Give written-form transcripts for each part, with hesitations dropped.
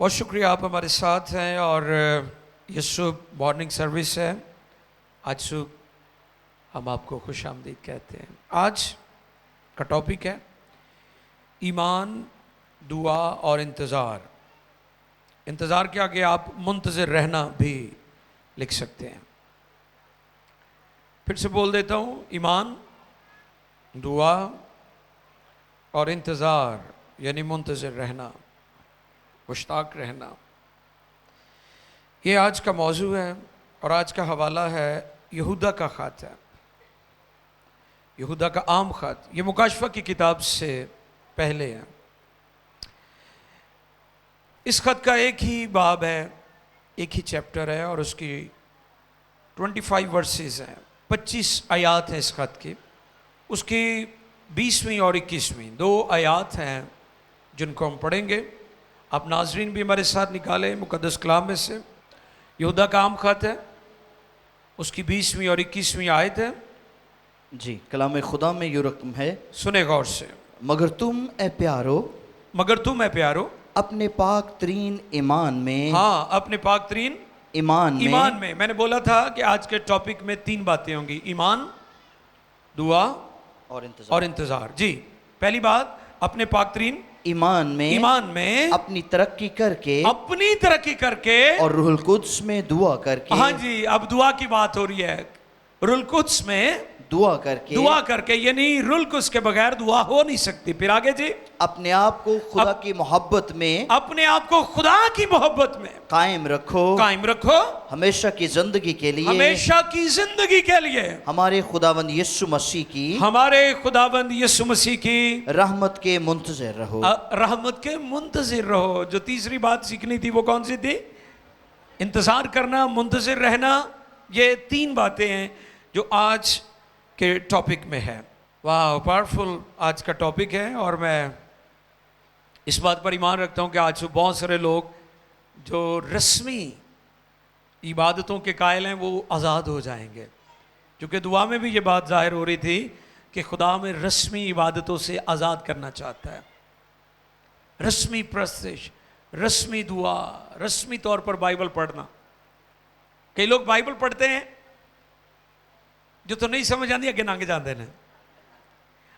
बहुत शुक्रिया आप हमारे साथ हैं और ये सुबह मॉर्निंग सर्विस है। आज सुबह हम आपको खुश आमदीद कहते हैं। आज का टॉपिक है ईमान, दुआ और इंतज़ार। इंतज़ार के आगे आप मुंतज़िर रहना भी लिख सकते हैं। फिर से बोल देता हूँ, ईमान, दुआ और इंतज़ार यानी मुंतज़िर रहना, मुश्ताक रहना। ये आज का मौजू है और आज का हवाला है यहूदा का ख़त है, यहूदा का आम ख़त। ये मुकाशफा की किताब से पहले है। इस ख़त का एक ही बाब है, एक ही चैप्टर है और उसकी 25 वर्सेस हैं, 25 आयात हैं इस ख़त की। उसकी 20वीं और 21वीं 2 आयात हैं जिनको हम पढ़ेंगे। आप नाजरीन भी हमारे साथ निकालें मुकद्दस कलाम में से। यहूदा का आम ख़त है, उसकी 20वीं और 21वीं आयत है। जी, कलाम खुदा में यूं रकम है, सुने गौर से। मगर तुम ए प्यारो, मगर तुम ए प्यारो, अपने पाक तरीन ईमान में, हाँ, अपने पाक तरीन ईमान में। मैंने बोला था कि आज के टॉपिक में 3 बातें होंगी, ईमान, दुआ और इंतज़ार। जी, पहली बात, अपने पाक तरीन ईमान में अपनी तरक्की करके और रूहुल कुद्स में दुआ करके। हाँ जी, अब दुआ की बात हो रही है। रूहुल कुद्स में दुआ करके यानी रूहुल कुद्स के बगैर दुआ हो नहीं सकती। फिर आगे जी, अपने आप को खुदा की मोहब्बत में, अपने आप को खुदा की मोहब्बत में कायम रखो हमेशा की जिंदगी के लिए हमारे खुदावंद यीशु मसीह की रहमत के मुंतज़िर रहो। जो तीसरी बात सीखनी थी वो कौन सी थी? इंतजार करना, मुंतज़िर रहना। ये 3 बातें हैं जो आज के टॉपिक में है। वाह, पावरफुल आज का टॉपिक है और मैं इस बात पर ईमान रखता हूँ कि आज बहुत सारे लोग जो रस्मी इबादतों के कायल हैं वो आज़ाद हो जाएंगे। क्योंकि दुआ में भी ये बात जाहिर हो रही थी कि खुदा में रस्मी इबादतों से आज़ाद करना चाहता है। रस्मी प्रस्तिश, रस्मी दुआ, रस्मी तौर पर बाइबल पढ़ना। कई लोग बाइबल पढ़ते हैं जो तो नहीं समझ आती, अगे लंघ जाते हैं।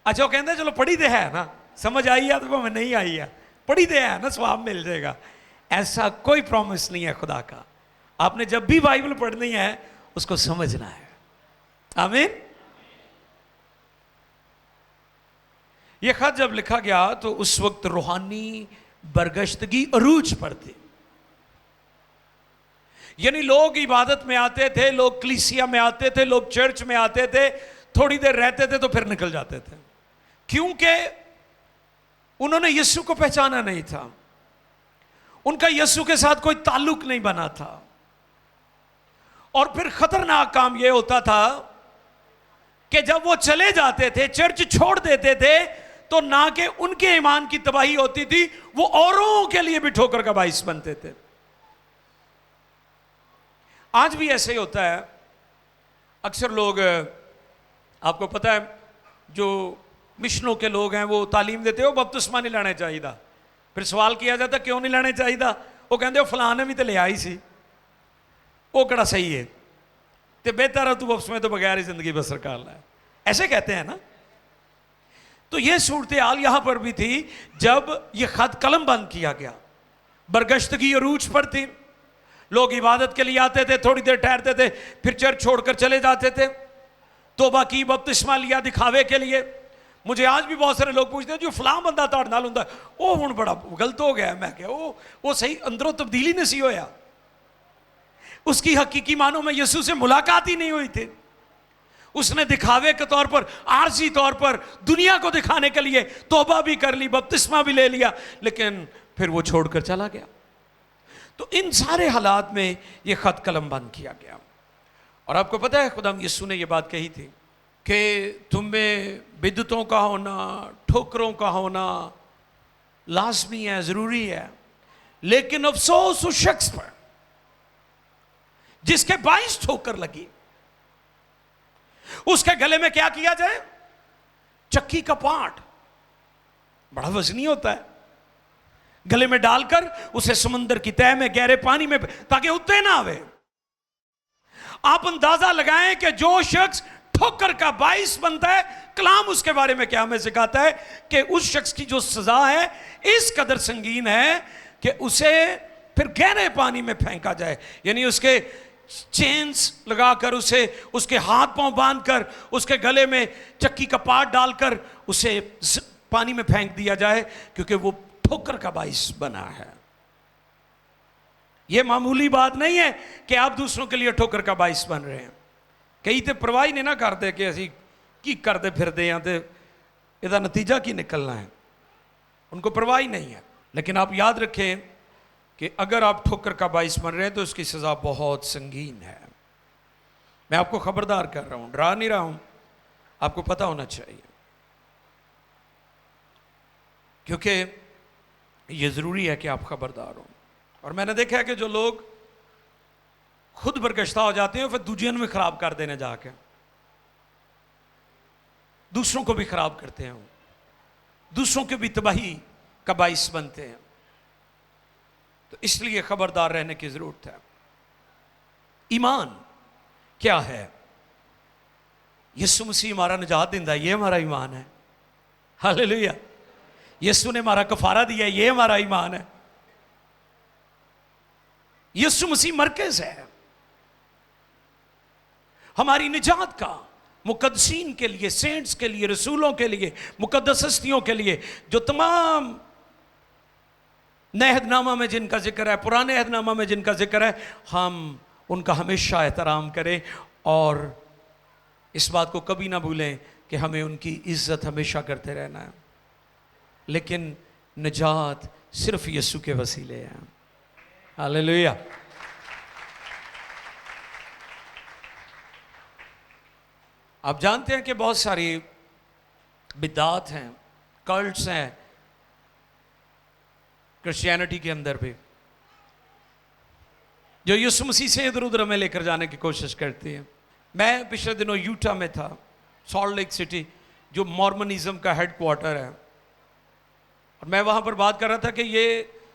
अच्छा, वो कहते हैं चलो पढ़ी तो है ना, समझ आई है तो भावें नहीं आई है, पढ़ी तो है ना, स्वाब मिल जाएगा। ऐसा कोई प्रॉमिस नहीं है खुदा का। आपने जब भी बाइबल पढ़नी है उसको समझना है। आमीन। यह खत जब लिखा गया तो उस वक्त रूहानी बरगश्तगी अरूज पर थी। यानी लोग इबादत में आते थे, लोग कलीसिया में आते थे, लोग चर्च में आते थे, थोड़ी देर रहते थे तो फिर निकल जाते थे, क्योंकि उन्होंने यीशु को पहचाना नहीं था। उनका यीशु के साथ कोई ताल्लुक नहीं बना था। और फिर खतरनाक काम यह होता था कि जब वो चले जाते थे, चर्च छोड़ देते थे, तो ना कि उनके ईमान की तबाही होती थी, वो औरों के लिए भी ठोकर का बाइस बनते थे। आज भी ऐसे ही होता है। अक्सर लोग, आपको पता है, जो मिशनों के लोग हैं वो तालीम देते हो बपतिस्मा नहीं लेना चाहिए। फिर सवाल किया जाता क्यों नहीं लेना चाहिए? वो कहते हो फलां ने भी तो लिया ही सी, वो कड़ा सही है, तो बेहतर है तू बपतिस्मा तो बगैर ही जिंदगी बसर कर ला। ऐसे कहते हैं ना। तो ये सूरत हाल यहां पर भी थी जब यह खत कलम बंद किया गया। बरगश्तगी अरूज पर थी, लोग इबादत के लिए आते थे, थोड़ी देर ठहरते थे, फिर चर्च छोड़कर चले जाते थे। तौबा की, बपतिस्मा लिया दिखावे के लिए। मुझे आज भी बहुत सारे लोग पूछते हैं जो फलां बंदा तुहाडे नाल हुंदा वो हुण बड़ा गलत हो गया। मैं क्या वो सही अंदरों तब्दीली नहीं सी होया, उसकी हकीकी मानों में यीशु से मुलाकात ही नहीं हुई थी। उसने दिखावे के तौर पर, आरजी तौर पर दुनिया को दिखाने के लिए तौबा भी कर ली, बपतिस्मा भी ले लिया, लेकिन फिर वो छोड़कर चला गया। तो इन सारे हालात में ये खत कलम बंद किया गया। और आपको पता है खुदा यीशु ने ये बात कही थी कि तुम में बिदतों का होना, ठोकरों का होना लाजमी है, जरूरी है, लेकिन अफसोस उस शख्स पर जिसके 22 ठोकर लगी। उसके गले में क्या किया जाए? चक्की का पाट। बड़ा वजनी होता है। गले में डालकर उसे समुद्र की तह में गहरे पानी में, ताकि उत्ते ना आवे। आप अंदाजा लगाएं कि जो शख्स ठोकर का बाइस बनता है, कलाम उसके बारे में क्या हमें सिखाता है कि उस शख्स की जो सजा है इस कदर संगीन है कि उसे फिर गहरे पानी में फेंका जाए, यानी उसके चेन्स लगाकर, उसे उसके हाथ पांव बांधकर, उसके गले में चक्की का पाट डालकर उसे पानी में फेंक दिया जाए, क्योंकि वो ठोकर का बाइस बना है। यह मामूली बात नहीं है कि आप दूसरों के लिए ठोकर का बाइस बन रहे हैं। कई तो परवाह नहीं ना करते कि असी की करते फिरते हैं, तो इसका नतीजा की निकलना है, उनको परवाह ही नहीं है। लेकिन आप याद रखें कि अगर आप ठोकर का बाइस बन रहे हैं तो उसकी सज़ा बहुत संगीन है। मैं आपको खबरदार कर रहा हूं, डरा नहीं रहा हूं, आपको पता होना चाहिए, क्योंकि ये ज़रूरी है कि आप खबरदार हो। और मैंने देखा है कि जो लोग खुद बरगश्ता हो जाते हैं फिर दूजियों में खराब कर देने जाके दूसरों को भी खराब करते हैं, दूसरों की भी तबाही का बाइस बनते हैं। तो इसलिए खबरदार रहने की जरूरत है। ईमान क्या है? यीशु मसीह हमारा निजात देता है, ये हमारा ईमान है। हालेलुया। यीशु ने हमारा कफारा दिया, ये हमारा ईमान है। यीशु मसीह मरकज है हमारी निजात का, मुकद्दसीन के लिए, सेंट्स के लिए, रसूलों के लिए, मुकद्दस हस्तियों के लिए, जो तमाम नए अहदनामा में जिनका जिक्र है, पुराने अहदनामा में जिनका जिक्र है, हम उनका हमेशा एहतराम करें और इस बात को कभी ना भूलें कि हमें उनकी इज्जत हमेशा करते रहना है। लेकिन निजात सिर्फ यीशु के वसीले हैं। हालेलुया। आप जानते हैं कि बहुत सारी बिदात हैं, कल्ट्स हैं क्रिश्चियनिटी के अंदर भी, जो यीशु मसीह से इधर उधर हमें लेकर जाने की कोशिश करती हैं। मैं पिछले दिनों यूटा में था, सॉल्ट लेक सिटी, जो मॉर्मनिज्म का हेडक्वार्टर है, और मैं वहां पर बात कर रहा था कि ये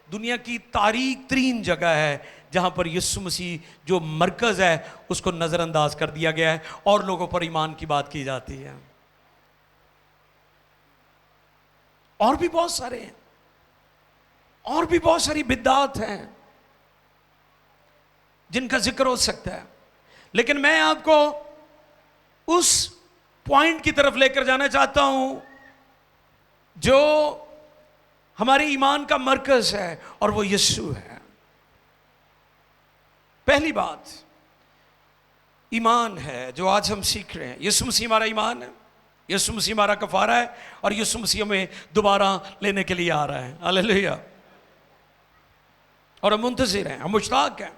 दुनिया की तारीख तरीन जगह है जहां पर यीशु मसीह जो मरकज है उसको नजरअंदाज कर दिया गया है और लोगों पर ईमान की बात की जाती है। और भी बहुत सारे हैं, और भी बहुत सारी बिद्दात हैं जिनका जिक्र हो सकता है, लेकिन मैं आपको उस पॉइंट की तरफ लेकर जाना चाहता हूं जो हमारे ईमान का मरकज है, और वो यीशु है। पहली बात ईमान है जो आज हम सीख रहे हैं। यीशु मसीह हमारा ईमान है, यीशु मसीह हमारा कफारा है, और यीशु मसीह हमें दोबारा लेने के लिए आ रहा है। हालेलुया। और हम मुंतज़िर हैं, हम मुश्ताक हैं।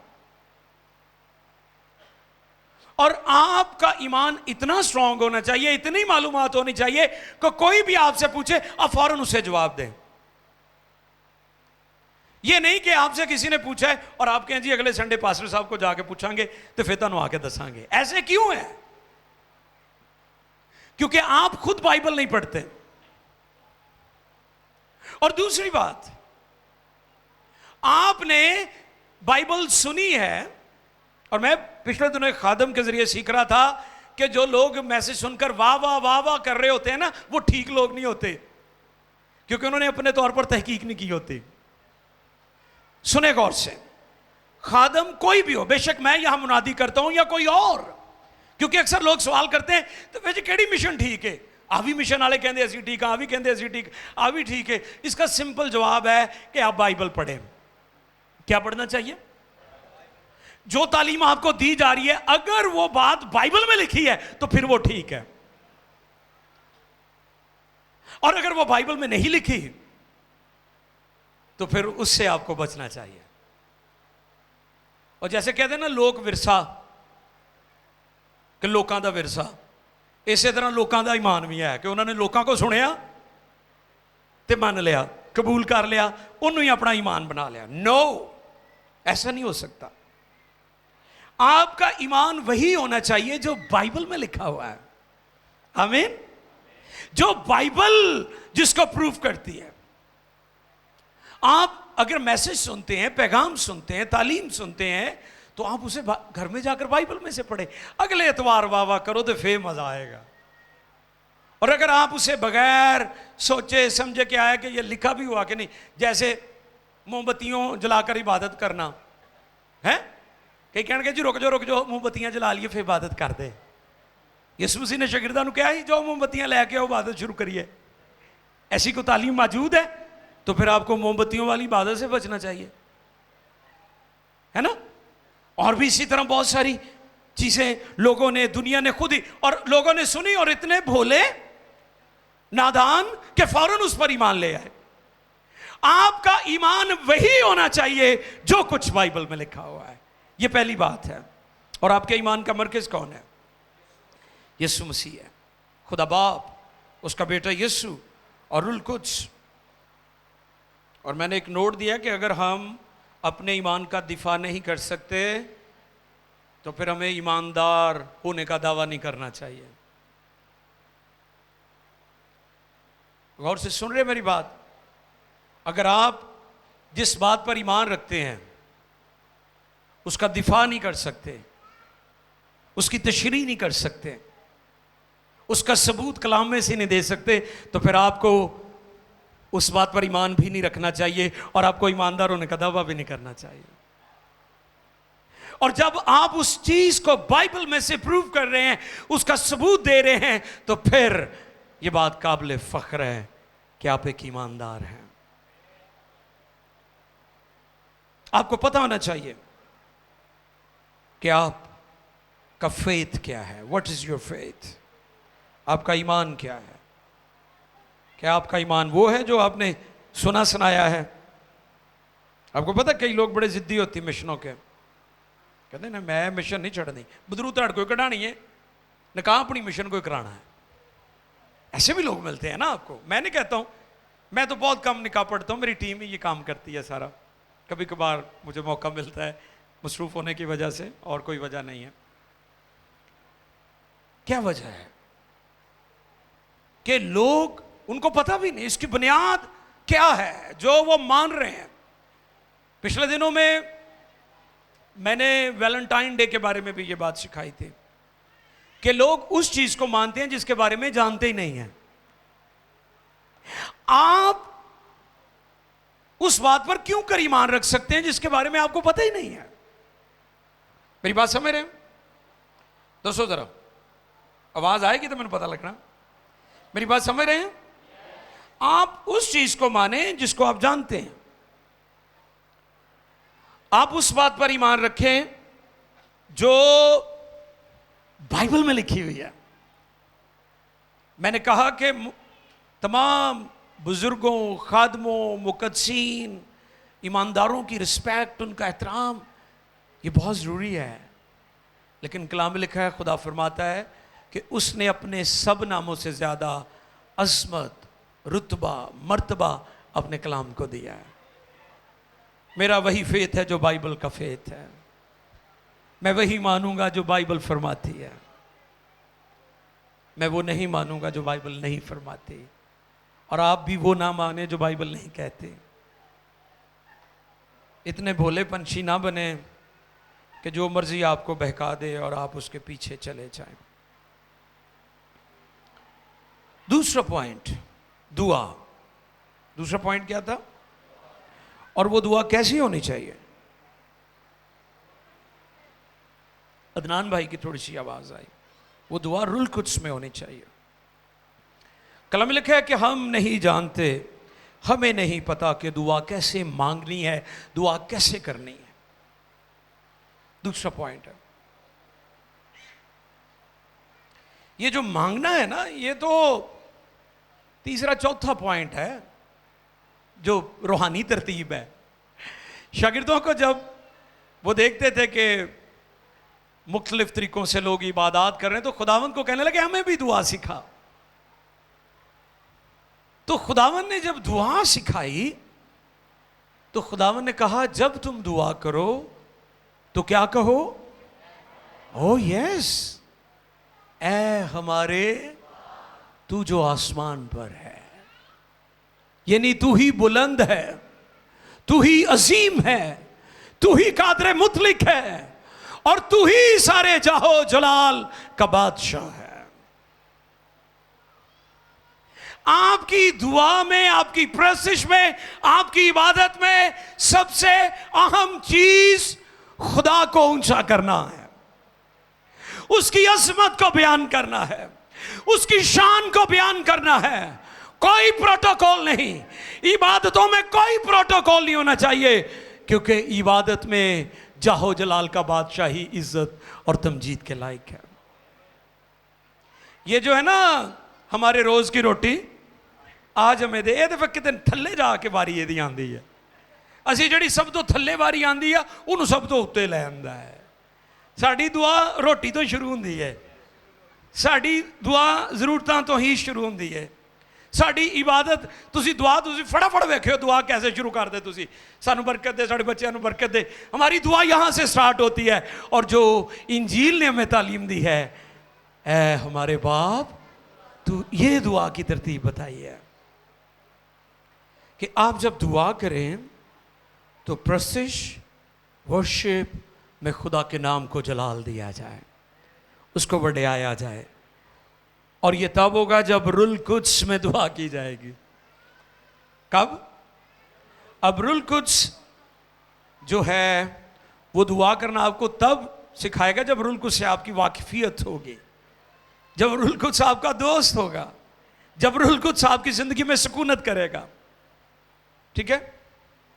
और आपका ईमान इतना स्ट्रांग होना चाहिए, इतनी मालूमात होनी चाहिए कि कोई भी आपसे पूछे आप फौरन उसे जवाब दें। ये नहीं कि आपसे किसी ने पूछा है और आप कहें जी अगले संडे पास्टर साहब को जाके पूछांगे तो फिर तुहानू आके दसांगे। ऐसे क्यों है? क्योंकि आप खुद बाइबल नहीं पढ़ते। और दूसरी बात, आपने बाइबल सुनी है, और मैं पिछले दिनों एक खादम के जरिए सीख रहा था कि जो लोग मैसेज सुनकर वाह वाह वाह वाह कर रहे होते हैं ना, वो ठीक लोग नहीं होते, क्योंकि उन्होंने अपने तौर पर तहकीक नहीं की होती। सुने गौर से, खादम कोई भी हो, बेशक मैं यहां मुनादी करता हूं या कोई और, क्योंकि अक्सर लोग सवाल करते हैं तो वैसे केड़ी मिशन ठीक है, आ भी मिशन वाले कहते असी ठीक, आ भी कहते असी ठीक, आ भी ठीक है। इसका सिंपल जवाब है कि आप बाइबल पढ़ें। क्या पढ़ना चाहिए? जो तालीम आपको दी जा रही है, अगर वो बात बाइबल में लिखी है तो फिर वो ठीक है, और अगर वो बाइबल में नहीं लिखी तो फिर उससे आपको बचना चाहिए। और जैसे कहते हैं ना लोक विरसा, कि लोकां दा विरसा, इसे तरह लोकां दा ईमान भी है कि उन्होंने लोकां को सुनिया ते मान लिया, कबूल कर लिया, उन्होंने ही अपना ईमान बना लिया। नो, ऐसा नहीं हो सकता। आपका ईमान वही होना चाहिए जो बाइबल में लिखा हुआ है। आमीन। जो बाइबल जिसको प्रूफ करती है। आप अगर मैसेज सुनते हैं, पैगाम सुनते हैं, तालीम सुनते हैं, तो आप उसे घर में जाकर बाइबल में से पढ़े। अगले एतवार वाह करो तो फिर मजा आएगा। और अगर आप उसे बगैर सोचे समझे कि आया कि ये लिखा भी हुआ कि नहीं, जैसे मोमबत्तियों जलाकर इबादत करना है, कई कहने जी रुक जाओ मोमबत्तियां जला लिए फिर इबादत कर दे। यसू मसीह ने शागिर्दां नूं कहा ही जो मोमबत्तियां लैके आओ इबादत शुरू करिए। ऐसी कोई तालीम मौजूद है तो फिर आपको मोमबत्तियों वाली इबादत से बचना चाहिए, है ना। और भी इसी तरह बहुत सारी चीजें लोगों ने, दुनिया ने खुद ही, और लोगों ने सुनी और इतने भोले नादान के फौरन उस पर ईमान ले आए। आपका ईमान वही होना चाहिए जो कुछ बाइबल में लिखा हुआ है, यह पहली बात है। और आपके ईमान का मरकज कौन है? यीशु मसीह है, खुदा बाप, उसका बेटा यीशु और रूल कुद्स। और मैंने एक नोट दिया कि अगर हम अपने ईमान का दिफा नहीं कर सकते तो फिर हमें ईमानदार होने का दावा नहीं करना चाहिए। गौर से सुन रहे मेरी बात? अगर आप जिस बात पर ईमान रखते हैं उसका दिफा नहीं कर सकते, उसकी तशरीह नहीं कर सकते, उसका सबूत कलाम में से नहीं दे सकते, तो फिर आपको उस बात पर ईमान भी नहीं रखना चाहिए और आपको ईमानदार होने का दावा भी नहीं करना चाहिए। और जब आप उस चीज को बाइबल में से प्रूव कर रहे हैं, उसका सबूत दे रहे हैं, तो फिर यह बात काबिल फख्र है कि आप एक ईमानदार हैं। आपको पता होना चाहिए कि आपका फेथ क्या है। What is your faith? आपका ईमान क्या है? क्या आपका ईमान वो है जो आपने सुना सुनाया है? आपको पता कई लोग बड़े जिद्दी होती मिशनों के, कहते ना मैं मिशन नहीं छड़नी, बदरू तड़ कोई कढ़ानी है न कहा अपनी मिशन को कराना है। ऐसे भी लोग मिलते हैं ना आपको। मैं नहीं कहता हूं, मैं तो बहुत कम निकाह पढ़ता हूं, मेरी टीम ही ये काम करती है सारा। कभी कभार मुझे मौका मिलता है मसरूफ होने की वजह से, और कोई वजह नहीं है। क्या वजह है कि लोग, उनको पता भी नहीं इसकी बुनियाद क्या है जो वो मान रहे हैं। पिछले दिनों में मैंने वैलेंटाइन डे के बारे में भी ये बात सिखाई थी कि लोग उस चीज को मानते हैं जिसके बारे में जानते ही नहीं है। आप उस बात पर क्यों कर ईमान रख सकते हैं जिसके बारे में आपको पता ही नहीं है? मेरी बात समझ रहे हैं दोस्तों? जरा आवाज आएगी तो मैंने पता लगना। मेरी बात समझ रहे हैं? आप उस चीज को माने जिसको आप जानते हैं। आप उस बात पर ईमान रखें जो बाइबल में लिखी हुई है। मैंने कहा कि तमाम बुजुर्गों, खादमों, मुकद्दसीन, ईमानदारों की रिस्पेक्ट, उनका एहतराम, ये बहुत ज़रूरी है। लेकिन कलाम में लिखा है, खुदा फरमाता है कि उसने अपने सब नामों से ज़्यादा अज़मत, रुतबा, मर्तबा अपने कलाम को दिया है। मेरा वही फेथ है जो बाइबल का फेथ है। मैं वही मानूंगा जो बाइबल फरमाती है। मैं वो नहीं मानूंगा जो बाइबल नहीं फरमाती, और आप भी वो ना माने जो बाइबल नहीं कहते। इतने भोले पंछी ना बने कि जो मर्जी आपको बहका दे और आप उसके पीछे चले जाएं। दूसरा पॉइंट, दुआ। दूसरा पॉइंट क्या था? और वो दुआ कैसी होनी चाहिए? अदनान भाई की थोड़ी सी आवाज आई। वो दुआ रूल कुद्स में होनी चाहिए। कलम में लिखा है कि हम नहीं जानते, हमें नहीं पता कि दुआ कैसे मांगनी है, दुआ कैसे करनी है। दूसरा पॉइंट है, ये जो मांगना है ना, ये तो तीसरा चौथा पॉइंट है जो रूहानी तरतीब है। शागिर्दों को जब वो देखते थे कि मुख्तलिफ तरीकों से लोग इबादत कर रहे हैं, तो खुदावंद को कहने लगे हमें भी दुआ सिखा। तो खुदावंद ने जब दुआ सिखाई तो खुदावंद ने कहा जब तुम दुआ करो तो क्या कहो? ओ यस, ऐ हमारे तू जो आसमान पर है। यानी तू ही बुलंद है, तू ही अजीम है, तू ही कादर मुतलिक है, और तू ही सारे जाहो जलाल का बादशाह है। आपकी दुआ में, आपकी प्रशिश में, आपकी इबादत में सबसे अहम चीज खुदा को ऊंचा करना है, उसकी अजमत को बयान करना है, उसकी शान को बयान करना है। कोई प्रोटोकॉल नहीं, इबादतों में कोई प्रोटोकॉल नहीं होना चाहिए, क्योंकि इबादत में जाहो जलाल का बादशाही इज्जत और तमजीद के लायक है। ये जो है ना हमारे रोज की रोटी आज हमें दे, ये तो कितने थल्ले जाके वारी यदि आंदी है, असी जी सब तो थल्ले वारी आंदी है उन्होंने सब तो उत्ते लै आंदा है। साड़ी दुआ रोटी तो शुरू होंदी है, साड़ी दुआ जरूरतों तो ही शुरू होंदी है। साड़ी इबादत तुसी दुआ तुसी फटाफट वेखियो दुआ कैसे शुरू कर दे, तुसी सानू बरकत दे, साढ़े बच्चों को बरकत दे, हमारी दुआ यहाँ से स्टार्ट होती है। और जो इंजील ने हमें तालीम दी है, ऐ हमारे बाप तू, ये दुआ की तरतीब बताई है कि आप जब दुआ करें तो प्रशिश वर्शिप में खुदा के नाम को जलाल दिया जाए, उसको बढ़ाया जाए। और ये तब होगा जब रुल कुद्स में दुआ की जाएगी। कब? अब रुल कुद्स जो है वो दुआ करना आपको तब सिखाएगा जब रुल कुद्स से आपकी वाकिफियत होगी, जब रुल कुद्स आपका दोस्त होगा, जब रुल कुद्स आपकी जिंदगी में सुकूनत करेगा। ठीक है?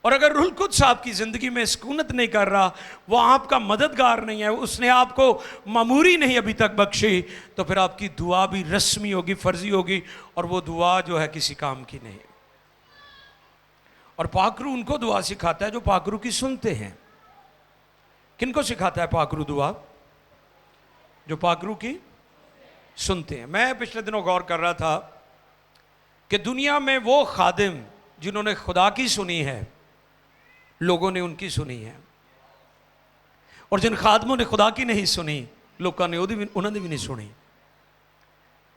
और अगर रुल कुद्स आपकी जिंदगी में सुकूनत नहीं कर रहा, वो आपका मददगार नहीं है, उसने आपको मामूरी नहीं अभी तक बख्शी, तो फिर आपकी दुआ भी रस्मी होगी, फर्जी होगी, और वो दुआ जो है किसी काम की नहीं। और पाकरू उनको दुआ सिखाता है जो पाकरू की सुनते हैं। किनको सिखाता है पाकरू दुआ? जो पाकरू की सुनते हैं। मैं पिछले दिनों गौर कर रहा था कि दुनिया में वो खादिम जिन्होंने खुदा की सुनी है, लोगों ने उनकी सुनी है, और जिन खादमों ने खुदा की नहीं सुनी, लोगों ने उन्होंने भी नहीं सुनी।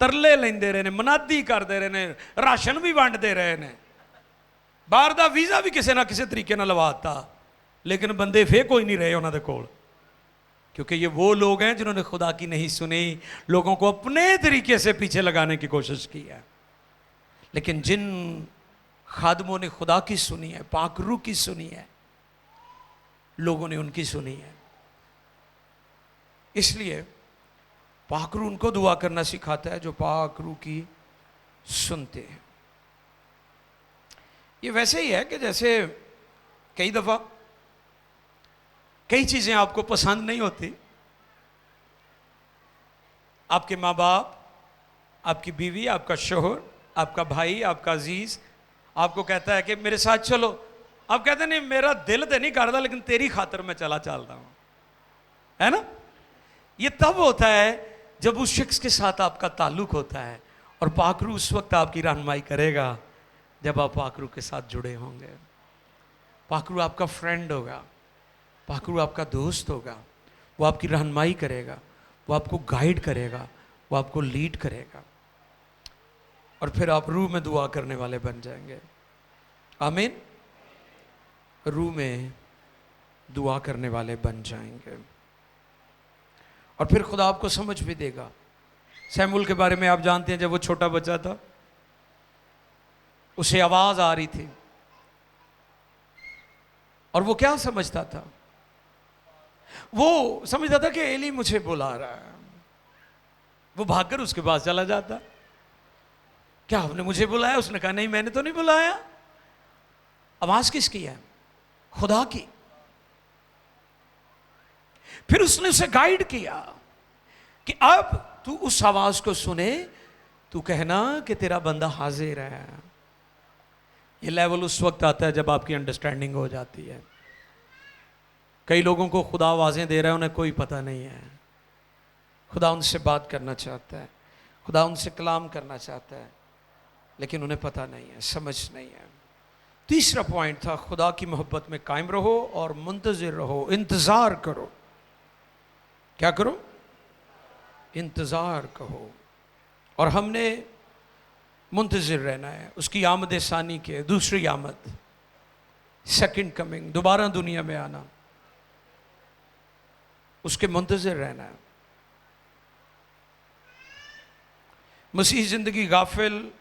तरले लेंदे रहे ने, मनादी करते रहे ने, राशन भी वंडते रहे ने, बाहर का वीज़ा भी किसी ना किसी तरीके ना लवाता, लेकिन बंदे फिर कोई नहीं रहे उन्होंने कोल, क्योंकि ये वो लोग हैं जिन्होंने खुदा की नहीं सुनी, लोगों को अपने तरीके से पीछे लगाने की कोशिश की है। लेकिन जिन खादमों ने खुदा की सुनी है, पाकरू की सुनी है, लोगों ने उनकी सुनी है, इसलिए पाकरू उनको दुआ करना सिखाता है जो पाकरू की सुनते हैं। ये वैसे ही है कि जैसे कई दफ़ा कई चीज़ें आपको पसंद नहीं होती, आपके माँ बाप, आपकी बीवी, आपका शोहर, आपका भाई, आपका अजीज आपको कहता है कि मेरे साथ चलो, आप कहते नहीं मेरा दिल तो नहीं करता, लेकिन तेरी खातर मैं चलता हूं, है ना? ये तब होता है जब उस शख्स के साथ आपका ताल्लुक होता है, और पाकरू उस वक्त आपकी रहनुमाई करेगा जब आप पाकरू के साथ जुड़े होंगे। पाकरू आपका फ्रेंड होगा, पाकरू आपका दोस्त होगा, वो आपकी रहनुमाई करेगा, वो आपको गाइड करेगा, वो आपको लीड करेगा, और फिर आप रूह में दुआ करने वाले बन जाएंगे। आमीन। रूह में दुआ करने वाले बन जाएंगे, और फिर खुदा आपको समझ भी देगा। सैमुअल के बारे में आप जानते हैं, जब वो छोटा बच्चा था, उसे आवाज आ रही थी, और वो क्या समझता था? वो समझता था कि एली मुझे बुला रहा है। वो भागकर उसके पास चला जाता, क्या आपने मुझे बुलाया? उसने कहा नहीं, मैंने तो नहीं बुलाया। आवाज किसकी है? खुदा की। फिर उसने उसे गाइड किया कि अब तू उस आवाज को सुने, तू कहना कि तेरा बंदा हाजिर है। ये लेवल उस वक्त आता है जब आपकी अंडरस्टैंडिंग हो जाती है। कई लोगों को खुदा आवाजें दे रहा है, उन्हें कोई पता नहीं है। खुदा उनसे बात करना चाहता है, खुदा उनसे कलाम करना चाहता है, लेकिन उन्हें पता नहीं है, समझ नहीं है। तीसरा पॉइंट था, खुदा की मोहब्बत में कायम रहो और मुंतज़िर रहो, इंतज़ार करो। क्या करो? इंतज़ार करो। और हमने मुंतज़िर रहना है उसकी आमद सानी के, दूसरी आमद। सेकंड कमिंग, दोबारा दुनिया में आना, उसके मुंतज़िर रहना है। मसीह जिंदगी गाफिल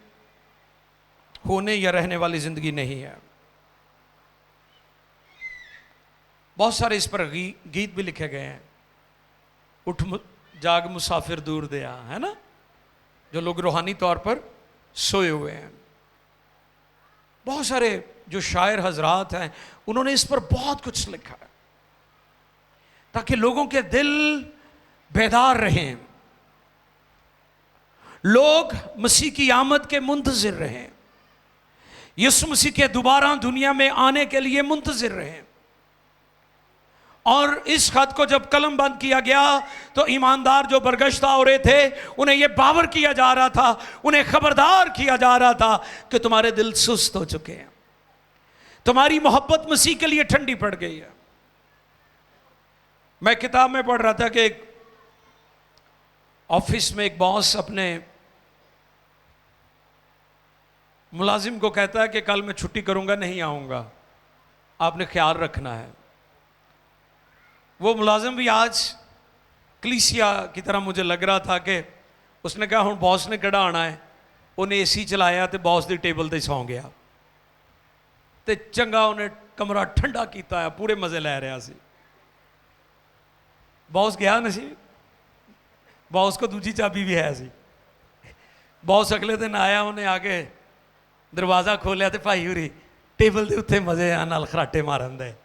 होने या रहने वाली जिंदगी नहीं है। बहुत सारे इस पर गीत भी लिखे गए हैं। उठ जाग मुसाफिर दूर दया, है ना, जो लोग रूहानी तौर पर सोए हुए हैं। बहुत सारे जो शायर हजरात हैं उन्होंने इस पर बहुत कुछ लिखा है ताकि लोगों के दिल बेदार रहें, लोग मसीह की आमद के मुंतज़िर रहें, यीशु मसीह के दोबारा दुनिया में आने के लिए मुंतज़िर रहें। और इस खत को जब कलम बंद किया गया तो ईमानदार जो बरगश्ता हो रहे थे उन्हें यह बावर किया जा रहा था, उन्हें खबरदार किया जा रहा था कि तुम्हारे दिल सुस्त हो चुके हैं, तुम्हारी मोहब्बत मसीह के लिए ठंडी पड़ गई है। मैं किताब में पढ़ रहा था कि एक ऑफिस में एक बॉस अपने मुलाजिम को कहता है कि कल मैं छुट्टी करूंगा, नहीं आऊंगा, आपने ख्याल रखना है। वो मुलाजिम भी आज कलीसिया की तरह मुझे लग रहा था कि उसने कहा हुण बॉस ने किहड़ा आना है, उन्हें एसी चलाया तो बॉस की टेबल ते सौ गया तो चंगा उन्हें कमरा ठंडा किया है, पूरे मजे लै रहा सी। बॉस गया नहीं सी, बॉस को दूजी चाबी भी है सी। बॉस अगले दिन आया, उन्हें आके दरवाज़ा खोलिया तो भाई होरी टेबल के उत्ते मजे नाल खराटे मारन दे।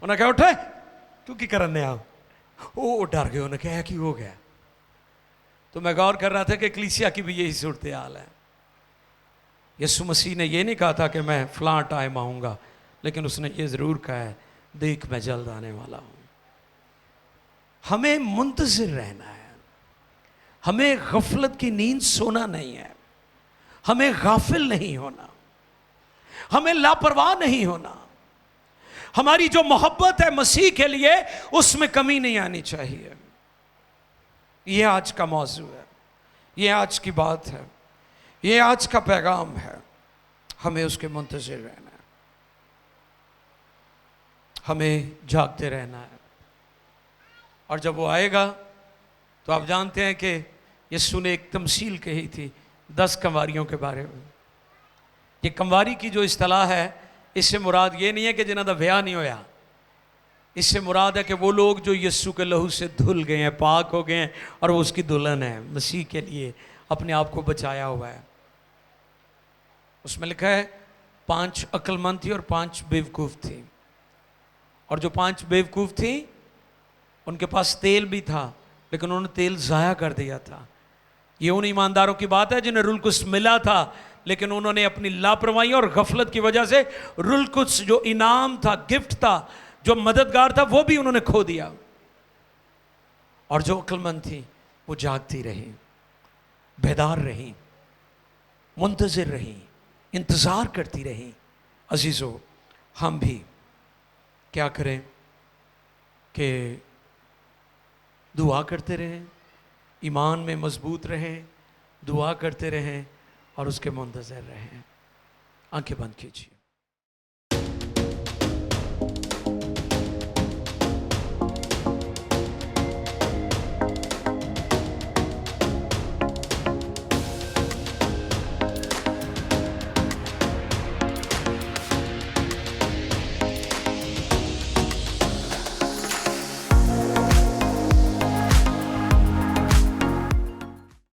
उन्हें कहा उठे तू की करन आ, वो डर गए, उन्हें कहा कि हो गया। तो मैं गौर कर रहा था कि कलीसिया की भी यही सूरत हाल है। यीशु मसीह ने यह नहीं कहा था कि मैं फलां टाइम आऊँगा, लेकिन उसने ये ज़रूर कहा है देख मैं जल्द आने वाला हूँ। हमें मुंतज़िर रहना है, हमें गफलत की नींद सोना नहीं है, हमें गाफिल नहीं होना, हमें लापरवाह नहीं होना। हमारी जो मोहब्बत है मसीह के लिए उसमें कमी नहीं आनी चाहिए। ये आज का मौजू है, ये आज की बात है, ये आज का पैगाम है। हमें उसके मुंतज़िर रहना है, हमें जागते रहना है। और जब वो आएगा तो आप जानते हैं कि यीशु ने एक तमसील कही थी 10 कंवारियों के बारे में। ये कंवारी की जो इस्तिलाह है, इससे मुराद ये नहीं है कि जिन्हों का ब्याह नहीं होया, इससे मुराद है कि वो लोग जो यीशु के लहू से धुल गए हैं, पाक हो गए हैं और वो उसकी दुल्हन है, मसीह के लिए अपने आप को बचाया हुआ है। उसमें लिखा है 5 अक्लमंद थी और 5 बेवकूफ़ थी। और जो 5 बेवकूफ़ थी उनके पास तेल भी था, लेकिन उन्होंने तेल ज़ाया कर दिया था। ये उन ईमानदारों की बात है जिन्हें रुल कुछ मिला था, लेकिन उन्होंने अपनी लापरवाही और गफलत की वजह से रुल कुछ जो इनाम था, गिफ्ट था, जो मददगार था, वो भी उन्होंने खो दिया। और जो अक्लमंद थी वो जागती रही, बेदार रही, मुंतज़िर रही, इंतज़ार करती रही। अजीज़ों, हम भी क्या करें कि दुआ करते रहें, ईमान में मजबूत रहें, दुआ करते रहें और उसके मुंतज़िर रहें। आंखें बंद कीजिए।